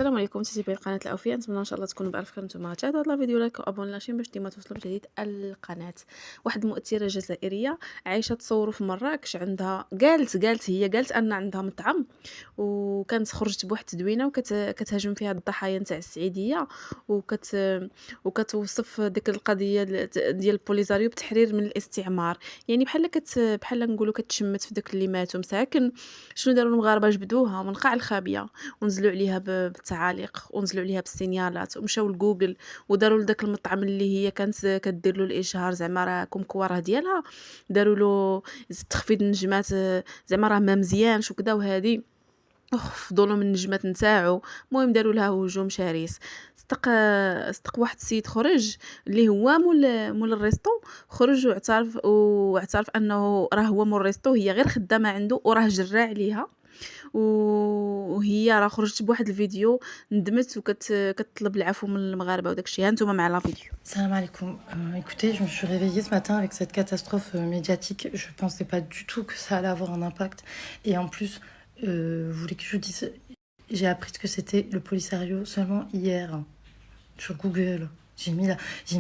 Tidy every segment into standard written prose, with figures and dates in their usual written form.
السلام عليكم متابعي قناة الأوفياء، نتمنى ان شاء الله تكونوا بألف خير. نتوما تابعوا هذا الفيديو لايك وابون لاشين باش ديما توصلوا بجديد القناة. واحد المؤثرة جزائرية عايشة تصور في مراكش، عندها قالت ان عندها مطعم، وكانت خرجت بواحد التدوينه وكتهاجم فيها الضحايا نتاع السعيديه، وكتوصف ديك القضيه ديال البوليزاريو بتحرير من الاستعمار. يعني بحال نقولوا كتشمت في داك اللي ماتوا مساكن. شنو داروا المغاربه؟ جبدوها من قاع الخابيه ونزلوا عليها بالتعاليق ونزلوا عليها بالسينيالات ومشاو لجوجل وداروا لداك المطعم اللي هي كانت كدير له الاشهار زعما راه كومكواره ديالها، داروا له تخفيض النجمات، زعما راه ما مزيانش وكذا. وهذه خفضوا له من النجمات نتاعو. المهم داروا لها هجوم شرس. صدق واحد السيد خرج اللي هو مول الريستو، خرج واعترف انه راه هو مول الريستو، هي غير خدامه عنده وراه جرى عليها. وهي راه خرجت بواحد الفيديو ندمت كتطلب العفو من المغاربه وداك الشيء. هانتوما مع لا فيديو. Salam alaikum. Écoutez, je me suis réveillée ce matin avec cette catastrophe médiatique. Je pensais pas du tout que ça allait avoir un impact. Et en plus, vous voulez que je vous dise, j'ai appris que c'était le Polisario seulement hier sur Google. J'ai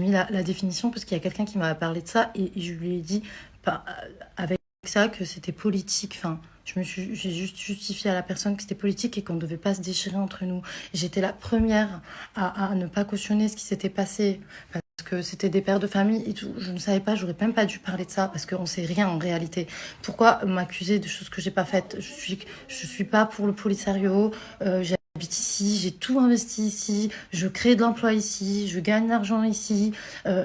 mis la définition parce qu'il y a quelqu'un qui m'a parlé de ça et je lui ai dit avec ça que c'était politique. Enfin, j'ai juste justifié à la personne que c'était politique et qu'on ne devait pas se déchirer entre nous. J'étais la première à ne pas cautionner ce qui s'était passé parce que c'était des pères de famille et tout. Je ne savais pas, j'aurais même pas dû parler de ça parce qu'on sait rien en réalité. Pourquoi m'accuser de choses que j'ai pas faites? Je suis pas pour le Polisario. J'habite ici, j'ai tout investi ici, je crée de l'emploi ici, je gagne de l'argent ici,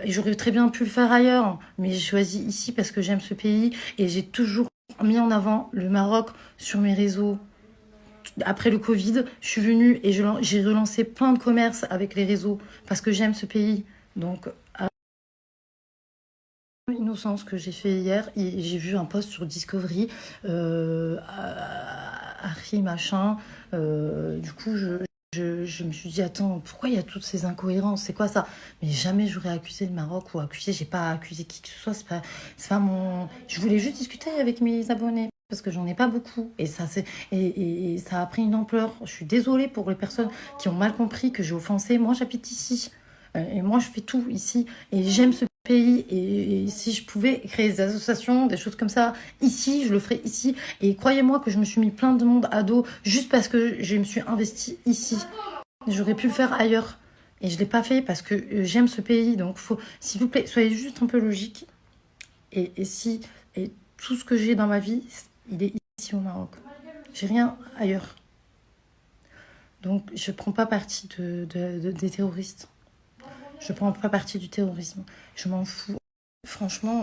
et j'aurais très bien pu le faire ailleurs, mais j'ai choisi ici parce que j'aime ce pays et j'ai toujours mis en avant le Maroc sur mes réseaux. Après le Covid, je suis venue et j'ai relancé plein de commerces avec les réseaux parce que j'aime ce pays. Donc, innocence que j'ai fait hier, et j'ai vu un post sur Discovery, Harry machin, du coup je me suis dit attends, pourquoi il y a toutes ces incohérences, c'est quoi ça? Mais jamais j'aurais accusé le Maroc ou j'ai pas accusé qui que ce soit, c'est pas mon... Je voulais juste discuter avec mes abonnés parce que j'en ai pas beaucoup et ça a pris une ampleur. Je suis désolée pour les personnes qui ont mal compris que j'ai offensé. Moi j'habite ici et moi je fais tout ici et j'aime ce pays et si je pouvais créer des associations, des choses comme ça ici, je le ferais ici. Et croyez-moi que je me suis mis plein de monde à dos juste parce que je me suis investie ici. J'aurais pu le faire ailleurs et je l'ai pas fait parce que j'aime ce pays. Donc faut, s'il vous plaît, soyez juste un peu logique. Et tout ce que j'ai dans ma vie, il est ici au Maroc. J'ai rien ailleurs. Donc je prends pas partie des terroristes. Je prends pas partie du terrorisme. Je m'en fous. Franchement,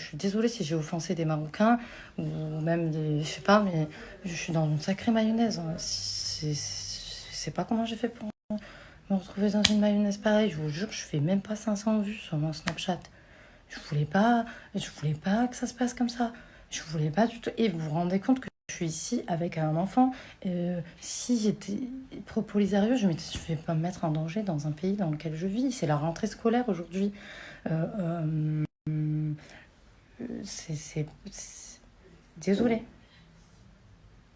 je suis désolée si j'ai offensé des Marocains ou même des... Je sais pas, mais je suis dans une sacrée mayonnaise. Je sais pas comment j'ai fait pour me retrouver dans une mayonnaise pareille. Je vous jure, je fais même pas 500 vues sur mon Snapchat. Je voulais pas que ça se passe comme ça. Je voulais pas du tout. Et vous vous rendez compte que je suis ici avec un enfant. Si j'étais pro-Polisario, je vais pas me mettre en danger dans un pays dans lequel je vis. C'est la rentrée scolaire aujourd'hui. C'est désolée.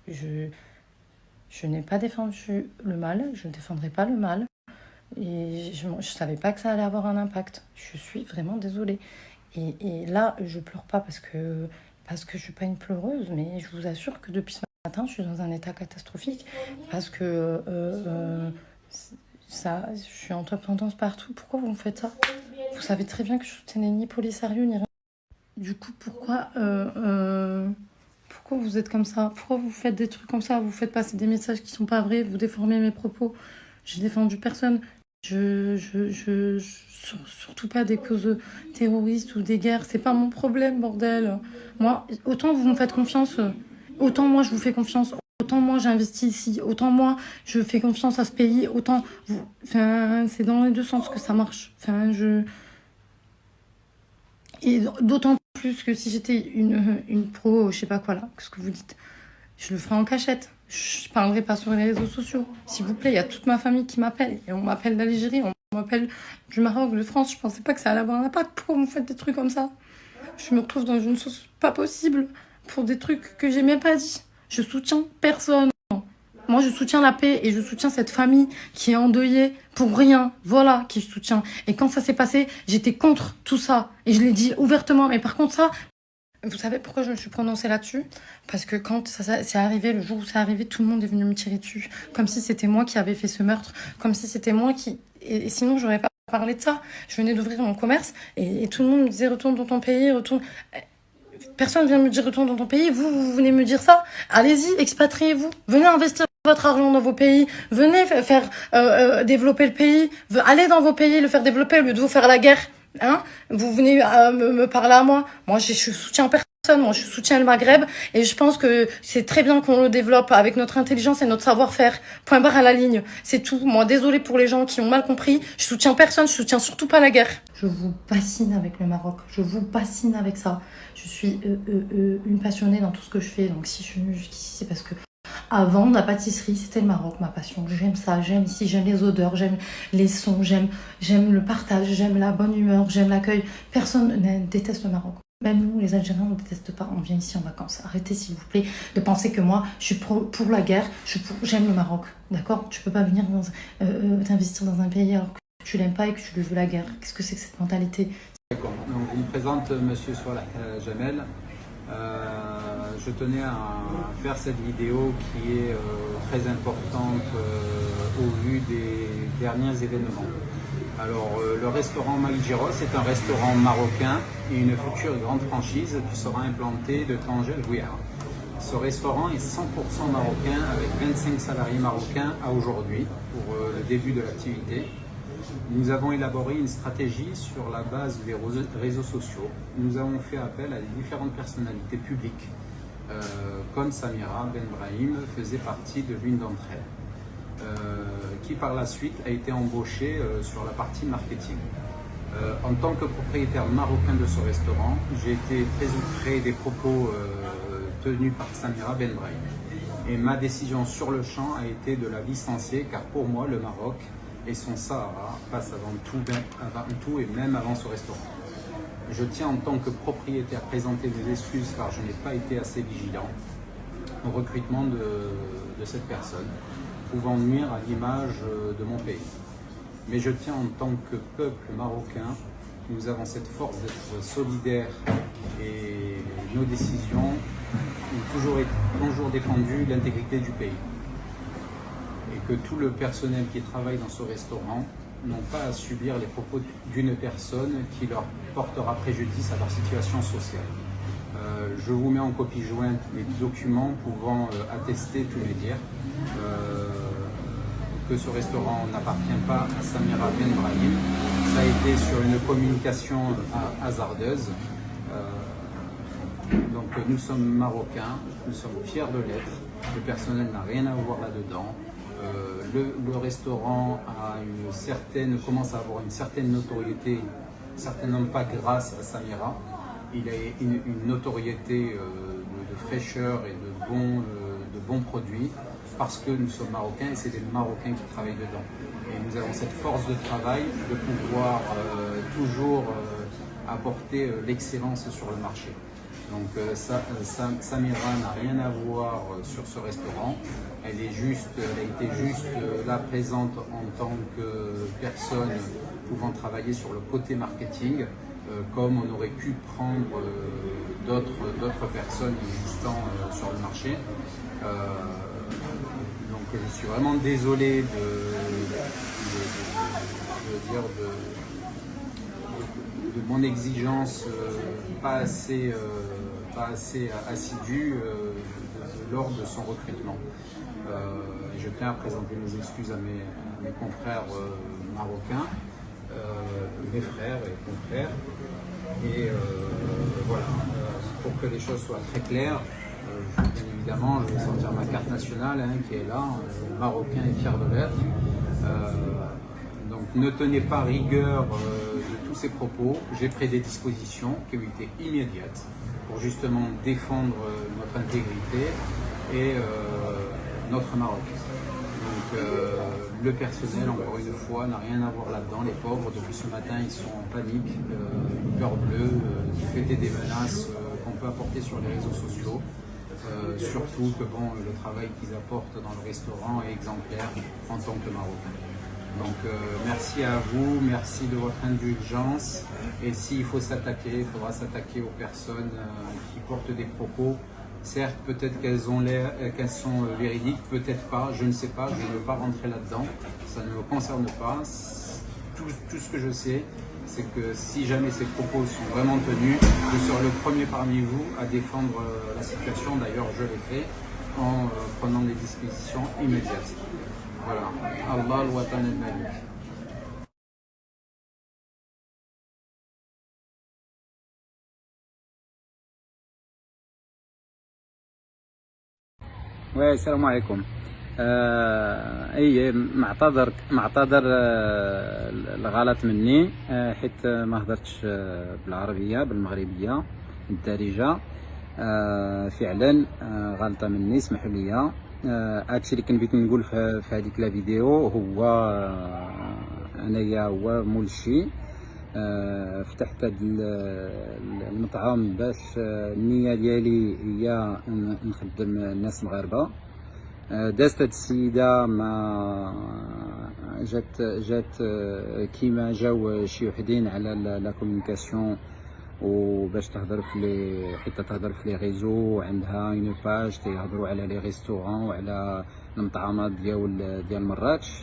Je n'ai pas défendu le mal. Je ne défendrai pas le mal. Et je savais pas que ça allait avoir un impact. Je suis vraiment désolée. Et là, je pleure pas parce que je suis pas une pleureuse, mais je vous assure que depuis ce matin, je suis dans un état catastrophique parce que je suis en top tendance partout. Pourquoi vous me faites ça? Vous savez très bien que je soutenais ni Polisario ni rien. Du coup, pourquoi vous êtes comme ça? Pourquoi vous faites des trucs comme ça? Vous faites passer des messages qui sont pas vrais, vous déformez mes propos. J'ai défendu personne. Surtout pas des causes terroristes ou des guerres. C'est pas mon problème, bordel. Moi, autant vous me faites confiance, autant moi je vous fais confiance. Autant moi j'investis ici, autant moi je fais confiance à ce pays, autant vous... Enfin, c'est dans les deux sens que ça marche. Enfin, Et d'autant plus que si j'étais une pro, je sais pas quoi là, ce que vous dites, je le ferai en cachette. Je parlerai pas sur les réseaux sociaux. S'il vous plaît, il y a toute ma famille qui m'appelle. Et on m'appelle d'Algérie, on m'appelle du Maroc, de France. Je pensais pas que ça allait avoir un impact. Pourquoi vous faites des trucs comme ça? Je me retrouve dans une sauce pas possible pour des trucs que j'ai même pas dit. Je soutiens personne. Moi, je soutiens la paix et je soutiens cette famille qui est endeuillée pour rien. Voilà qui je soutiens. Et quand ça s'est passé, j'étais contre tout ça. Et je l'ai dit ouvertement. Mais par contre, ça, vous savez pourquoi je me suis prononcée là-dessus? Parce que quand c'est arrivé, le jour où c'est arrivé, tout le monde est venu me tirer dessus. Comme si c'était moi qui avais fait ce meurtre. Comme si c'était moi qui... Et sinon, j'aurais pas parlé de ça. Je venais d'ouvrir mon commerce et tout le monde me disait retourne dans ton pays, retourne... Personne vient me dire retourne dans ton pays. Vous venez me dire ça. Allez-y, expatriez-vous. Venez investir votre argent dans vos pays. Venez faire développer le pays. Allez dans vos pays, le faire développer au lieu de vous faire la guerre. Hein? Vous venez me parler à moi. Moi, je soutiens personne. Moi, je soutiens le Maghreb. Et je pense que c'est très bien qu'on le développe avec notre intelligence et notre savoir-faire. Point barre à la ligne. C'est tout. Moi, désolée pour les gens qui ont mal compris. Je soutiens personne. Je soutiens surtout pas la guerre. Je vous bassine avec le Maroc. Je vous bassine avec ça. Je suis une passionnée dans tout ce que je fais. Donc, si je suis venue jusqu'ici, c'est parce que avant, la pâtisserie, c'était le Maroc, ma passion. J'aime ça, j'aime ici, j'aime les odeurs, j'aime les sons, j'aime le partage, j'aime la bonne humeur, j'aime l'accueil. Personne ne déteste le Maroc. Même nous, les Algériens, on ne déteste pas. On vient ici en vacances. Arrêtez, s'il vous plaît, de penser que moi, je suis pour la guerre. J'aime le Maroc. D'accord? Tu peux pas venir t'investir dans un pays alors que tu l'aimes pas et que tu le veux la guerre. Qu'est-ce que c'est que cette mentalité? D'accord. Donc, je me présente Monsieur Salah Jamel. Je tenais à faire cette vidéo qui est très importante au vu des derniers événements. Alors, le restaurant Maïgiros est un restaurant marocain et une future grande franchise qui sera implantée de Tanger à Gouillard. Ce restaurant est 100% marocain avec 25 salariés marocains à aujourd'hui pour le début de l'activité. Nous avons élaboré une stratégie sur la base des réseaux sociaux. Nous avons fait appel à différentes personnalités publiques, comme Samira Ben Brahim faisait partie de l'une d'entre elles, qui par la suite a été embauchée sur la partie marketing. En tant que propriétaire marocain de ce restaurant, j'ai été très outré des propos tenus par Samira Ben Brahim. Et ma décision sur le champ a été de la licencier, car pour moi, le Maroc et son Sahara passe avant tout et même avant ce restaurant. Je tiens en tant que propriétaire à présenter mes excuses car je n'ai pas été assez vigilant au recrutement de cette personne, pouvant nuire à l'image de mon pays. Mais je tiens en tant que peuple marocain, nous avons cette force d'être solidaires et nos décisions ont toujours défendu l'intégrité du pays. Et que tout le personnel qui travaille dans ce restaurant n'ont pas à subir les propos d'une personne qui leur portera préjudice à leur situation sociale. Je vous mets en copie jointe les documents pouvant attester tous les dires que ce restaurant n'appartient pas à Samira Ben Brahim. Ça a été sur une communication hasardeuse. Donc nous sommes marocains, nous sommes fiers de l'être. Le personnel n'a rien à voir là-dedans. Le restaurant commence à avoir une certaine notoriété, un certain impact grâce à Samira. Il a une notoriété de fraîcheur et de bons produits parce que nous sommes marocains et c'est des Marocains qui travaillent dedans. Et nous avons cette force de travail de pouvoir toujours apporter l'excellence sur le marché. Donc Samira n'a rien à voir sur ce restaurant. Elle a été juste là présente en tant que personne pouvant travailler sur le côté marketing, comme on aurait pu prendre d'autres personnes existant sur le marché. Donc je suis vraiment désolé de mon exigence pas assez assidue lors de son recrutement. Je tiens à présenter mes excuses à mes confrères marocains, mes frères et confrères. Et voilà, pour que les choses soient très claires, bien évidemment, je vais sortir ma carte nationale qui est là, marocain et fier de l'être. Donc ne tenez pas rigueur de tous ces propos. J'ai pris des dispositions qui ont été immédiates pour justement défendre notre intégrité et notre Maroc. Donc le personnel, encore une fois, n'a rien à voir là-dedans. Les pauvres, depuis ce matin, ils sont en panique, peur bleue, du fait des menaces qu'on peut apporter sur les réseaux sociaux. surtout que bon, le travail qu'ils apportent dans le restaurant est exemplaire en tant que Marocain. Donc merci à vous, merci de votre indulgence. Et s'il faut s'attaquer, il faudra s'attaquer aux personnes qui portent des propos. Certes, peut-être qu'elles sont véridiques, peut-être pas, je ne sais pas, je ne veux pas rentrer là-dedans, ça ne me concerne pas. Tout ce que je sais, c'est que si jamais ces propos sont vraiment tenus, je serai le premier parmi vous à défendre la situation. D'ailleurs, je l'ai fait en prenant des dispositions immédiates. Voilà. Allah al-Watan al-Malik. السلام عليكم. اي معتذر الغلط مني، حيت ما هضرتش بالعربيه بالمغربيه الدارجه. فعلا غلطه مني، اسمحوا لي. هادشي اللي كنت بغيت نقول في هذيك لا فيديو هو انايا هو مولشي. فتحت هاد المطعم باش النية ديالي هي نخدم الناس المغاربة. دازت هاد السيدة ما جات كيما جاو شي وحدين على لا كومونيكاسيون وباش تهضر حتى تهضر في لي ريزو، عندها اون باج تيهضروا على لي ريستورون وعلى المطعمات ديال مراكش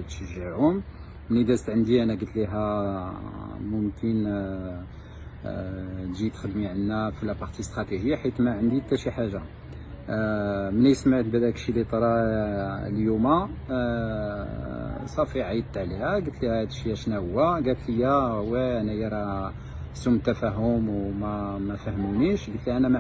تشجعهم. ملي دازت عندي انا قلت لها ممكن تجي تخدمي عندنا في لا بارتي استراتيجيه، حيت ما عندي حتى شي حاجه. ملي سمعت بهذاك الشيء اللي طرا اليوم صافي عيطت عليها، قلت لها هذا الشيء شنو هو. قالت لي انايا راه سوء تفاهم وما فهمونيش. قلت لها انا